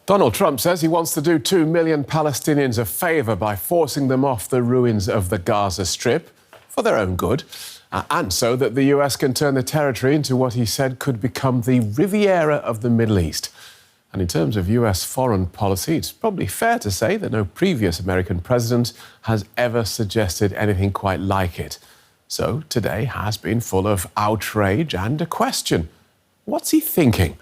Donald Trump says he wants to do 2 million Palestinians a favour by forcing them off the ruins of the Gaza Strip for their own good, and so that the US can turn the territory into what he said could become the Riviera of the Middle East. And in terms of US foreign policy, it's probably fair to say that no previous American president has ever suggested anything quite like it. So today has been full of outrage and a question. What's he thinking?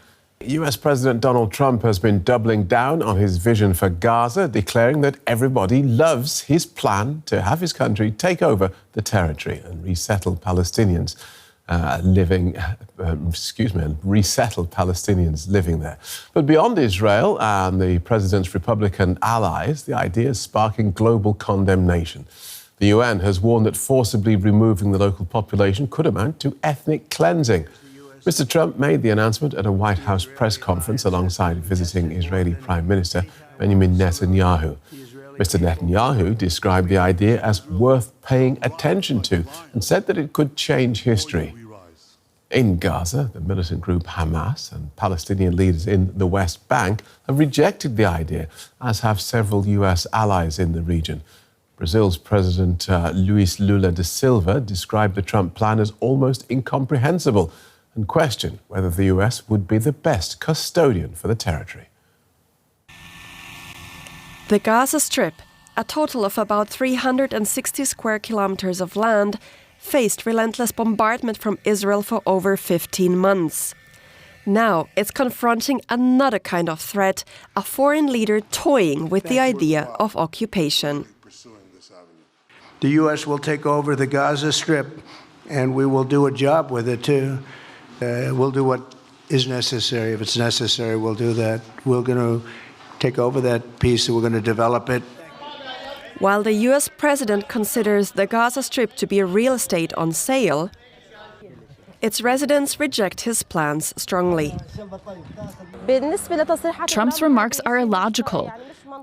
US President Donald Trump has been doubling down on his vision for Gaza, declaring that everybody loves his plan to have his country take over the territory and resettle Palestinians resettle Palestinians living there. But beyond Israel and the president's Republican allies, the idea is sparking global condemnation. The UN has warned that forcibly removing the local population could amount to ethnic cleansing. Mr. Trump made the announcement at a White House press conference alongside visiting Israeli Prime Minister Benjamin Netanyahu. Mr. Netanyahu described the idea as worth paying attention to and said that it could change history. In Gaza, the militant group Hamas and Palestinian leaders in the West Bank have rejected the idea, as have several US allies in the region. Brazil's President Luis Lula da Silva described the Trump plan as almost incomprehensible and questioned whether the US would be the best custodian for the territory. The Gaza Strip, a total of about 360 square kilometers of land, faced relentless bombardment from Israel for over 15 months. Now it's confronting another kind of threat, a foreign leader toying with the idea of occupation. The U.S. will take over the Gaza Strip, and we will do a job with it, too. We'll do what is necessary. If it's necessary, we'll do that. We're going to take over that piece, and we're going to develop it. While the U.S. president considers the Gaza Strip to be real estate on sale, its residents reject his plans strongly. Trump's remarks are illogical.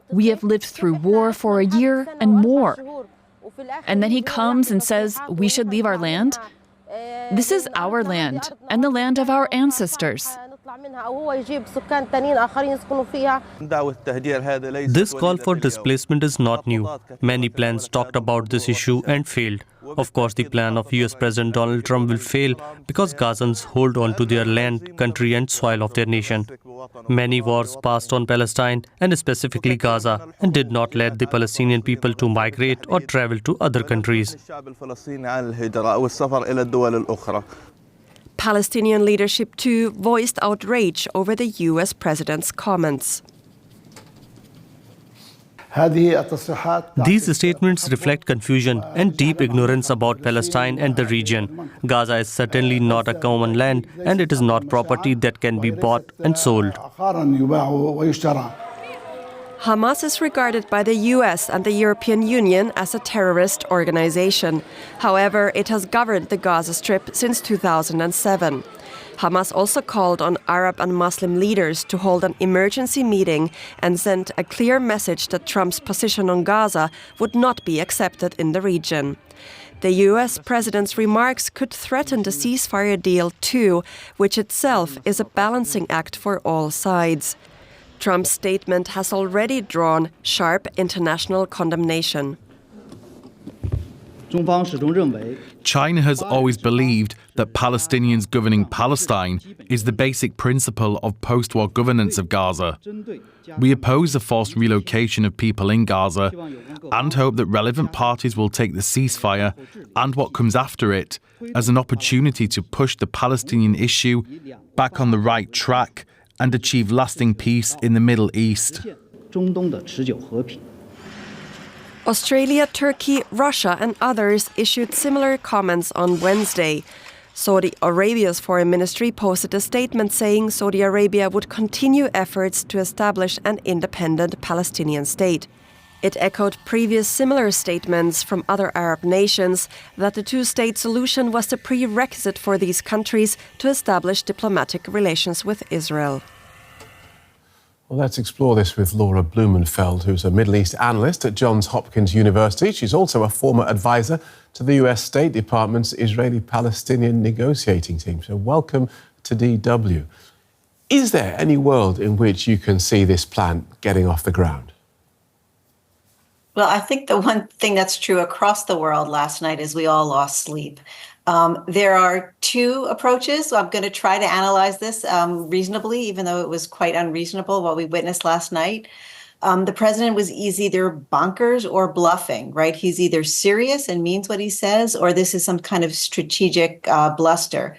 We have lived through war for a year and more. And then he comes and says we should leave our land. This is our land and the land of our ancestors. This call for displacement is not new. Many plans talked about this issue and failed. Of course, the plan of US President Donald Trump will fail because Gazans hold on to their land, country and soil of their nation. Many wars passed on Palestine and specifically Gaza and did not let the Palestinian people to migrate or travel to other countries. Palestinian leadership too voiced outrage over the US president's comments. These statements reflect confusion and deep ignorance about Palestine and the region. Gaza is certainly not a common land, and it is not property that can be bought and sold. Hamas is regarded by the US and the European Union as a terrorist organization. However, it has governed the Gaza Strip since 2007. Hamas also called on Arab and Muslim leaders to hold an emergency meeting and sent a clear message that Trump's position on Gaza would not be accepted in the region. The US president's remarks could threaten the ceasefire deal too, which itself is a balancing act for all sides. Trump's statement has already drawn sharp international condemnation. China has always believed that Palestinians governing Palestine is the basic principle of post-war governance of Gaza. We oppose the forced relocation of people in Gaza and hope that relevant parties will take the ceasefire and what comes after it as an opportunity to push the Palestinian issue back on the right track and achieve lasting peace in the Middle East. Australia, Turkey, Russia and others issued similar comments on Wednesday. Saudi Arabia's foreign ministry posted a statement saying Saudi Arabia would continue efforts to establish an independent Palestinian state. It echoed previous similar statements from other Arab nations that the two-state solution was the prerequisite for these countries to establish diplomatic relations with Israel. Well, let's explore this with Laura Blumenfeld, who's a Middle East analyst at Johns Hopkins University. She's also a former advisor to the US State Department's Israeli-Palestinian negotiating team. So welcome to DW. Is there any world in which you can see this plan getting off the ground? Well, I think the one thing that's true across the world last night is we all lost sleep. There are two approaches. So I'm going to try to analyze this reasonably, even though it was quite unreasonable what we witnessed last night. The president was either bonkers or bluffing, right? He's either serious and means what he says, or this is some kind of strategic bluster.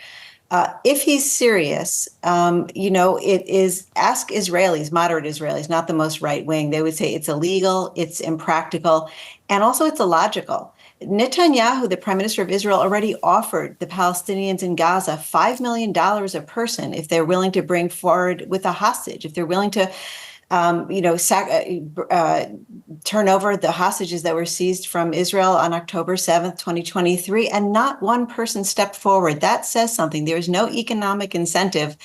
If he's serious, it is, ask Israelis, moderate Israelis, not the most right wing. They would say it's illegal, it's impractical, and also it's illogical. Netanyahu, the prime minister of Israel, already offered the Palestinians in Gaza $5 million a person if they're willing to bring forward with a hostage, if they're willing to turn over the hostages that were seized from Israel on October 7th, 2023, and not one person stepped forward. That says something. There is no economic incentive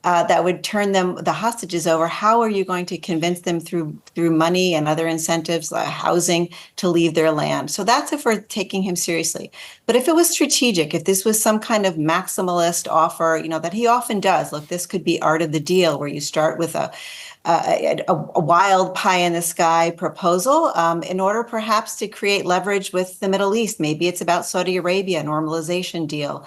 that would turn the hostages over. How are you going to convince them through money and other incentives, like housing, to leave their land? So that's if we're taking him seriously. But if it was strategic, if this was some kind of maximalist offer, that he often does, look, this could be art of the deal, where you start with a wild pie in the sky proposal in order perhaps to create leverage with the Middle East. Maybe it's about Saudi Arabia, normalization deal.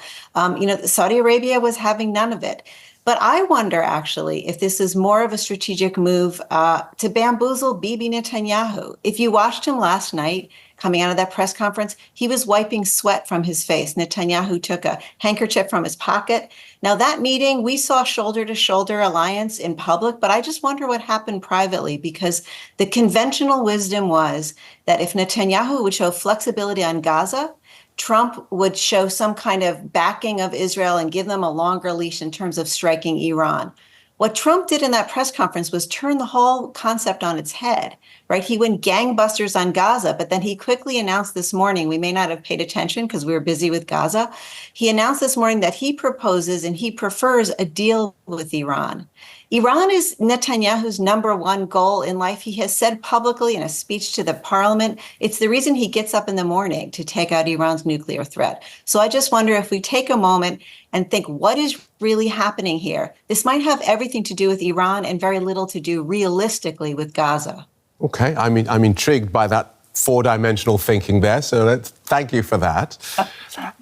Saudi Arabia was having none of it. But I wonder, actually, if this is more of a strategic move to bamboozle Bibi Netanyahu. If you watched him last night, coming out of that press conference, he was wiping sweat from his face. Netanyahu took a handkerchief from his pocket. Now, that meeting, we saw shoulder-to-shoulder alliance in public, but I just wonder what happened privately, because the conventional wisdom was that if Netanyahu would show flexibility on Gaza, Trump would show some kind of backing of Israel and give them a longer leash in terms of striking Iran. What Trump did in that press conference was turn the whole concept on its head, right? He went gangbusters on Gaza, but then he quickly announced this morning, we may not have paid attention because we were busy with Gaza. He announced this morning that he proposes and he prefers a deal with Iran. Iran is Netanyahu's number one goal in life. He has said publicly in a speech to the parliament, it's the reason he gets up in the morning to take out Iran's nuclear threat. So I just wonder if we take a moment and think, what is really happening here? This might have everything to do with Iran and very little to do realistically with Gaza. Okay, I'm intrigued by that four-dimensional thinking there, so thank you for that.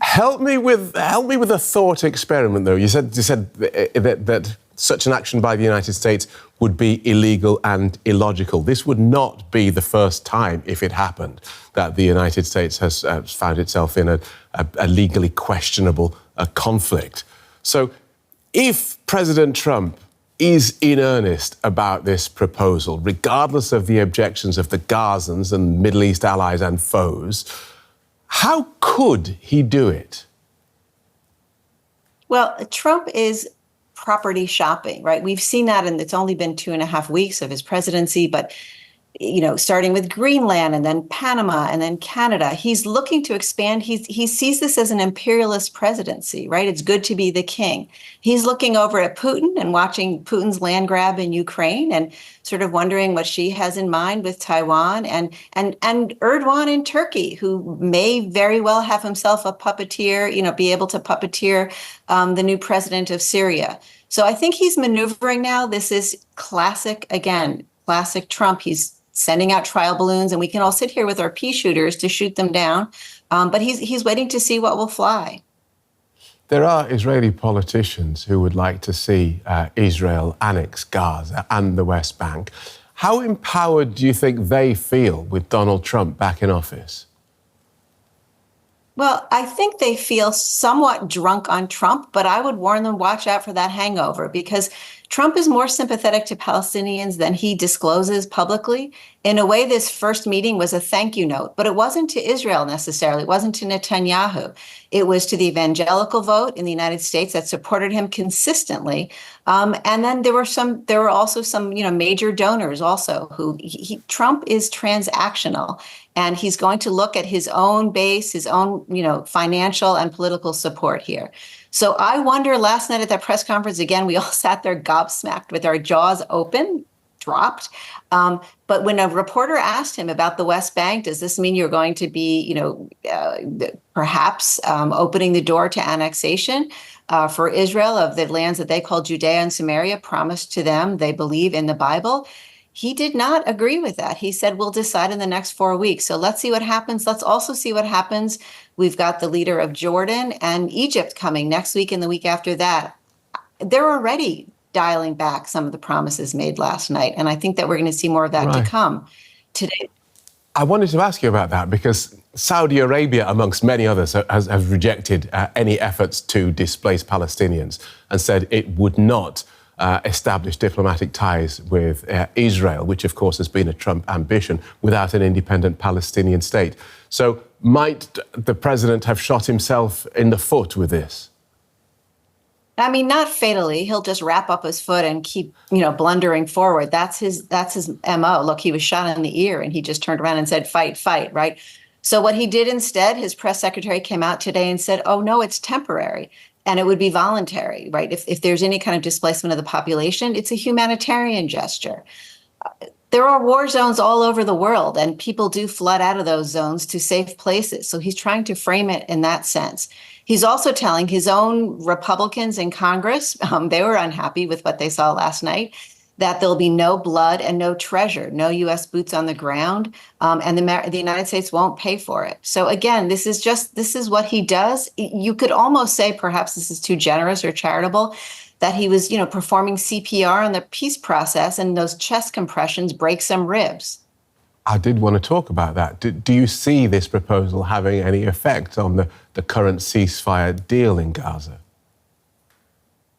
Help me with a thought experiment, though. You said that such an action by the United States would be illegal and illogical. This would not be the first time, if it happened, that the United States has found itself in a legally questionable conflict. So if President Trump is in earnest about this proposal, regardless of the objections of the Gazans and Middle East allies and foes, how could he do it? Well, Trump is property shopping, right? We've seen that, and it's only been 2.5 weeks of his presidency, but starting with Greenland and then Panama and then Canada, he's looking to expand. He sees this as an imperialist presidency, right? It's good to be the king. He's looking over at Putin and watching Putin's land grab in Ukraine and sort of wondering what she has in mind with Taiwan, and Erdogan in Turkey, who may very well have himself a puppeteer, be able to puppeteer the new president of Syria. So I think he's maneuvering now. This is classic Trump. He's sending out trial balloons, and we can all sit here with our pea shooters to shoot them down. But he's waiting to see what will fly. There are Israeli politicians who would like to see Israel annex Gaza and the West Bank. How empowered do you think they feel with Donald Trump back in office? Well, I think they feel somewhat drunk on Trump, but I would warn them, watch out for that hangover, because Trump is more sympathetic to Palestinians than he discloses publicly. In a way, this first meeting was a thank you note, but it wasn't to Israel necessarily. It wasn't to Netanyahu. It was to the evangelical vote in the United States that supported him consistently. And then there were also some major donors also who Trump is transactional, and he's going to look at his own base, his own financial and political support here. So I wonder, last night at that press conference, again, we all sat there gobsmacked with our jaws open, dropped. But when a reporter asked him about the West Bank, does this mean you're going to be, perhaps opening the door to annexation for Israel of the lands that they call Judea and Samaria, promised to them, they believe in the Bible? He did not agree with that. He said, we'll decide in the next 4 weeks. So let's see what happens. Let's also see what happens. We've got the leader of Jordan and Egypt coming next week and the week after that. They're already dialing back some of the promises made last night. And I think that we're going to see more of that to come today. I wanted to ask you about that because Saudi Arabia, amongst many others, has rejected any efforts to displace Palestinians and said it would not establish diplomatic ties with Israel, which of course has been a Trump ambition, without an independent Palestinian state. So might the president have shot himself in the foot with this? I mean, not fatally. He'll just wrap up his foot and keep, blundering forward. That's his MO. Look, he was shot in the ear and he just turned around and said, fight, fight, right? So what he did instead, his press secretary came out today and said, oh, no, it's temporary. And it would be voluntary, right? If there's any kind of displacement of the population, it's a humanitarian gesture. There are war zones all over the world, and people do flood out of those zones to safe places. So he's trying to frame it in that sense. He's also telling his own Republicans in Congress, they were unhappy with what they saw last night, that there'll be no blood and no treasure, no U.S. boots on the ground, and the United States won't pay for it. So again, this is what he does. You could almost say perhaps this is too generous or charitable, that he was, performing CPR on the peace process, and those chest compressions break some ribs. I did want to talk about that. Do you see this proposal having any effect on the current ceasefire deal in Gaza?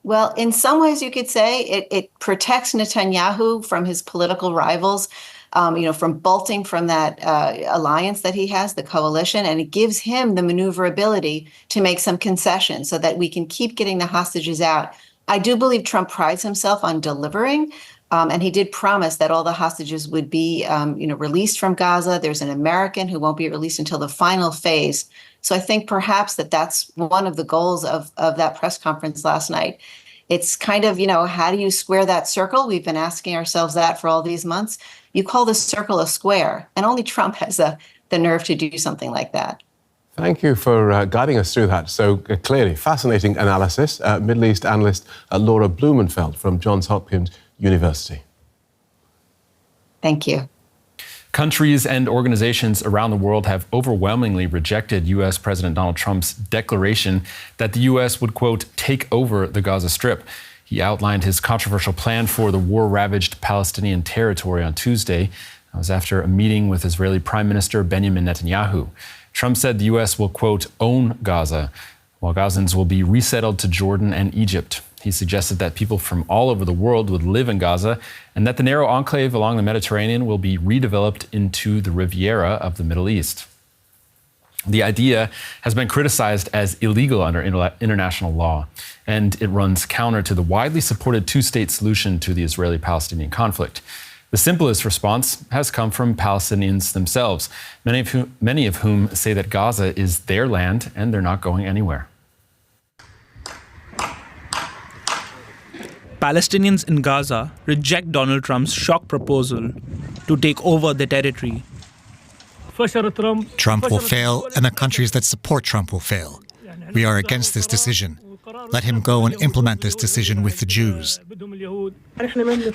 Well, in some ways, you could say it protects Netanyahu from his political rivals, from bolting from that alliance that he has, the coalition, and it gives him the maneuverability to make some concessions so that we can keep getting the hostages out. I do believe Trump prides himself on delivering, and he did promise that all the hostages would be, released from Gaza. There's an American who won't be released until the final phase. So I think perhaps that's one of the goals of that press conference last night. It's kind of, how do you square that circle? We've been asking ourselves that for all these months. You call the circle a square, and only Trump has the nerve to do something like that. Thank you for guiding us through that so clearly. Fascinating analysis. Middle East analyst Laura Blumenfeld from Johns Hopkins University. Thank you. Countries and organizations around the world have overwhelmingly rejected U.S. President Donald Trump's declaration that the U.S. would, quote, take over the Gaza Strip. He outlined his controversial plan for the war-ravaged Palestinian territory on Tuesday. That was after a meeting with Israeli Prime Minister Benjamin Netanyahu. Trump said the U.S. will, quote, own Gaza, while Gazans will be resettled to Jordan and Egypt. He suggested that people from all over the world would live in Gaza and that the narrow enclave along the Mediterranean will be redeveloped into the Riviera of the Middle East. The idea has been criticized as illegal under international law, and it runs counter to the widely supported two-state solution to the Israeli-Palestinian conflict. The simplest response has come from Palestinians themselves, many of whom say that Gaza is their land and they're not going anywhere. Palestinians in Gaza reject Donald Trump's shock proposal to take over the territory. Trump will fail, and the countries that support Trump will fail. We are against this decision. Let him go and implement this decision with the Jews.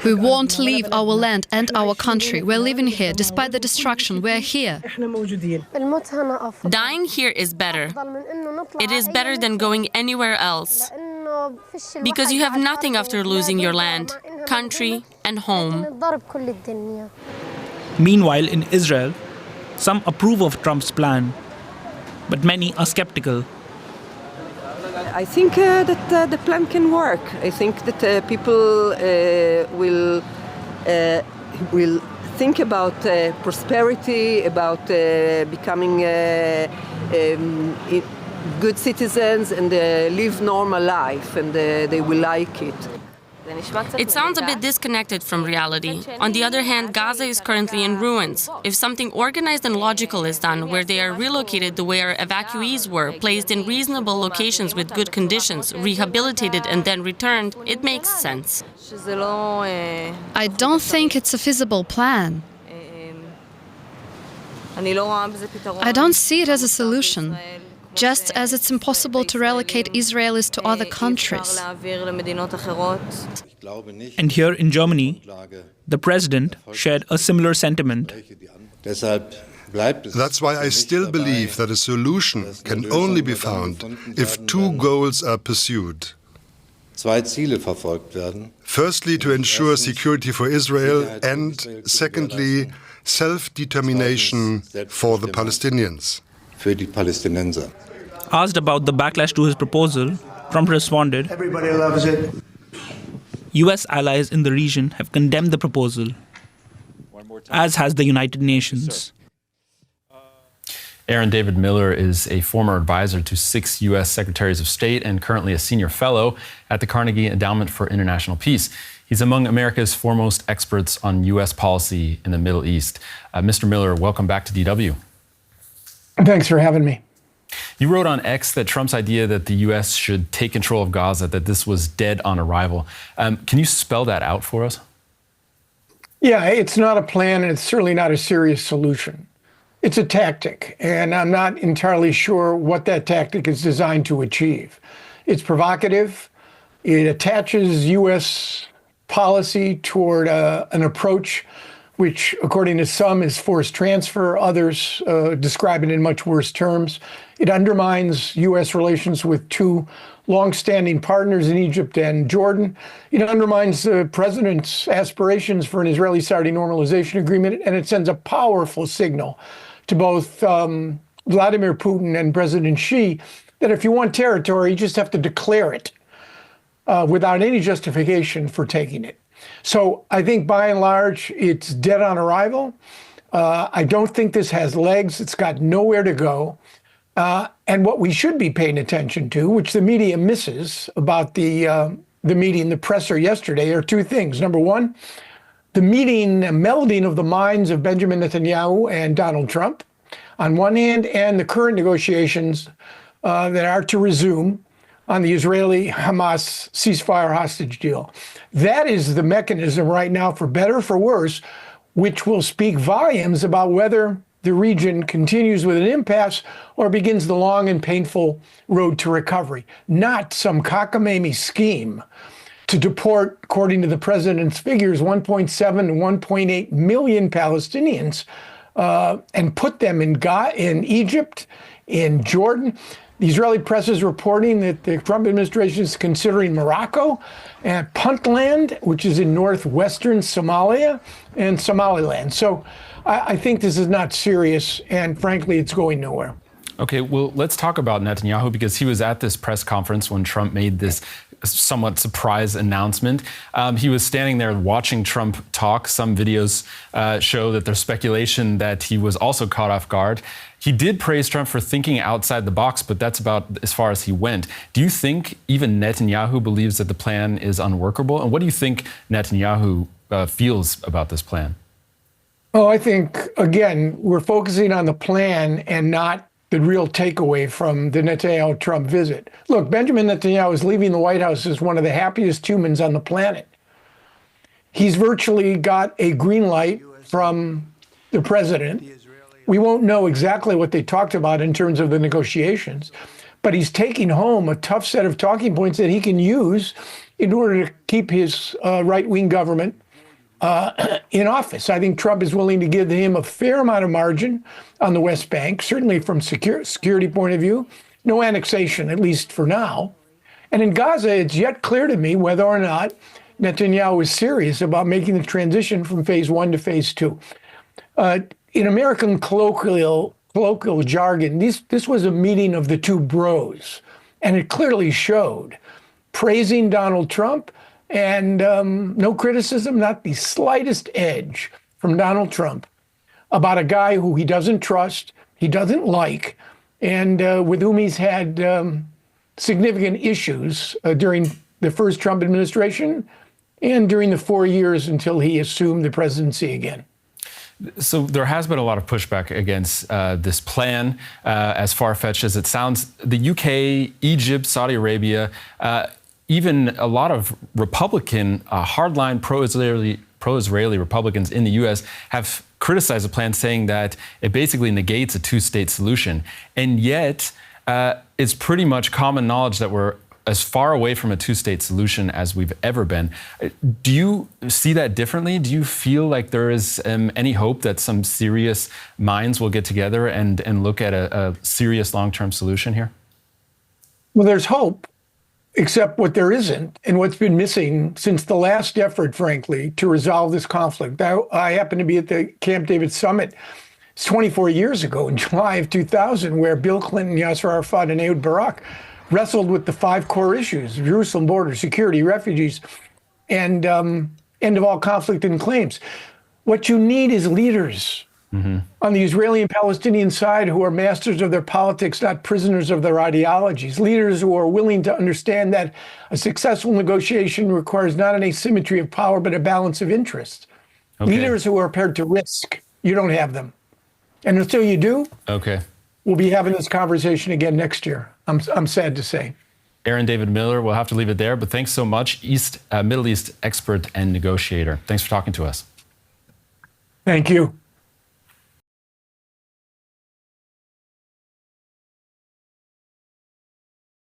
We won't leave our land and our country. We're living here. Despite the destruction, we're here. Dying here is better. It is better than going anywhere else. Because you have nothing after losing your land, country, and home. Meanwhile, in Israel, some approve of Trump's plan, but many are skeptical. I think that the plan can work. I think that people will think about prosperity, about becoming good citizens and live normal life, and they will like it. It sounds a bit disconnected from reality. On the other hand, Gaza is currently in ruins. If something organized and logical is done, where they are relocated the way our evacuees were, placed in reasonable locations with good conditions, rehabilitated and then returned, it makes sense. I don't think it's a feasible plan. I don't see it as a solution, just as it's impossible to relocate Israelis to other countries. And here in Germany, the president shared a similar sentiment. That's why I still believe that a solution can only be found if two goals are pursued. Firstly, to ensure security for Israel, and secondly, self-determination for the Palestinians. Asked about the backlash to his proposal, Trump responded, Everybody loves it. US allies in the region have condemned the proposal, as has the United Nations. Aaron David Miller is a former advisor to 6 U.S. Secretaries of State and currently a senior fellow at the Carnegie Endowment for International Peace. He's among America's foremost experts on U.S. policy in the Middle East. Mr. Miller, welcome back to DW. Thanks for having me. You wrote on X that Trump's idea that the U.S. should take control of Gaza, that this was dead on arrival. Can you spell that out for us? Yeah, it's not a plan, and it's certainly not a serious solution. It's a tactic, and I'm not entirely sure what that tactic is designed to achieve. It's provocative. It attaches U.S. policy toward an approach which, according to some, is forced transfer. Others describe it in much worse terms. It undermines U.S. relations with two longstanding partners in Egypt and Jordan. It undermines the president's aspirations for an Israeli-Saudi normalization agreement, and it sends a powerful signal to both Vladimir Putin and President Xi that if you want territory, you just have to declare it without any justification for taking it. So I think by and large, it's dead on arrival. I don't think this has legs. It's got nowhere to go. And what we should be paying attention to, which the media misses about the meeting, the presser yesterday, are two things. Number one, the melding of the minds of Benjamin Netanyahu and Donald Trump on one hand, and the current negotiations that are to resume on the Israeli-Hamas ceasefire hostage deal. That is the mechanism right now, for better or for worse, which will speak volumes about whether the region continues with an impasse or begins the long and painful road to recovery, not some cockamamie scheme to deport, according to the president's figures, 1.7 to 1.8 million Palestinians and put them in Egypt, in Jordan. The Israeli press is reporting that the Trump administration is considering Morocco and Puntland, which is in northwestern Somalia, and Somaliland. So I think this is not serious, and frankly, it's going nowhere. Okay, well, let's talk about Netanyahu, because he was at this press conference when Trump made this somewhat surprise announcement. He was standing there watching Trump talk. Some videos show that there's speculation that he was also caught off guard. He did praise Trump for thinking outside the box, but that's about as far as he went. Do you think even Netanyahu believes that the plan is unworkable? And what do you think Netanyahu feels about this plan? Oh, I think, again, we're focusing on the plan and not the real takeaway from the Netanyahu-Trump visit. Look, Benjamin Netanyahu is leaving the White House as one of the happiest humans on the planet. He's virtually got a green light from the president. We won't know exactly what they talked about in terms of the negotiations, but he's taking home a tough set of talking points that he can use in order to keep his right-wing government in office. I think Trump is willing to give him a fair amount of margin on the West Bank, certainly from security point of view. No annexation, at least for now. And in Gaza, it's yet clear to me whether or not Netanyahu is serious about making the transition from phase 1 to phase 2. In American colloquial jargon, this was a meeting of the two bros, and it clearly showed praising Donald Trump and no criticism, not the slightest edge from Donald Trump about a guy who he doesn't trust, he doesn't like, and with whom he's had significant issues during the first Trump administration and during the 4 years until he assumed the presidency again. So there has been a lot of pushback against this plan, as far-fetched as it sounds. The UK, Egypt, Saudi Arabia, even a lot of Republican, hardline pro-Israeli Republicans in the US have criticized the plan, saying that it basically negates a two-state solution. And yet, it's pretty much common knowledge that we're as far away from a two-state solution as we've ever been. Do you see that differently? Do you feel like there is any hope that some serious minds will get together and look at a serious long-term solution here? Well, there's hope, except what there isn't and what's been missing since the last effort, frankly, to resolve this conflict. I happened to be at the Camp David summit. It's 24 years ago, in July of 2000, where Bill Clinton, Yasser Arafat, and Ehud Barak wrestled with the 5 core issues: Jerusalem border, security, refugees, and end of all conflict and claims. What you need is leaders on the Israeli and Palestinian side who are masters of their politics, not prisoners of their ideologies. Leaders who are willing to understand that a successful negotiation requires not an asymmetry of power, but a balance of interest. Okay. Leaders who are prepared to risk. You don't have them. And until you do, we'll be having this conversation again next year. I'm sad to say. Aaron David Miller, we'll have to leave it there, but thanks so much. Middle East expert and negotiator. Thanks for talking to us. Thank you.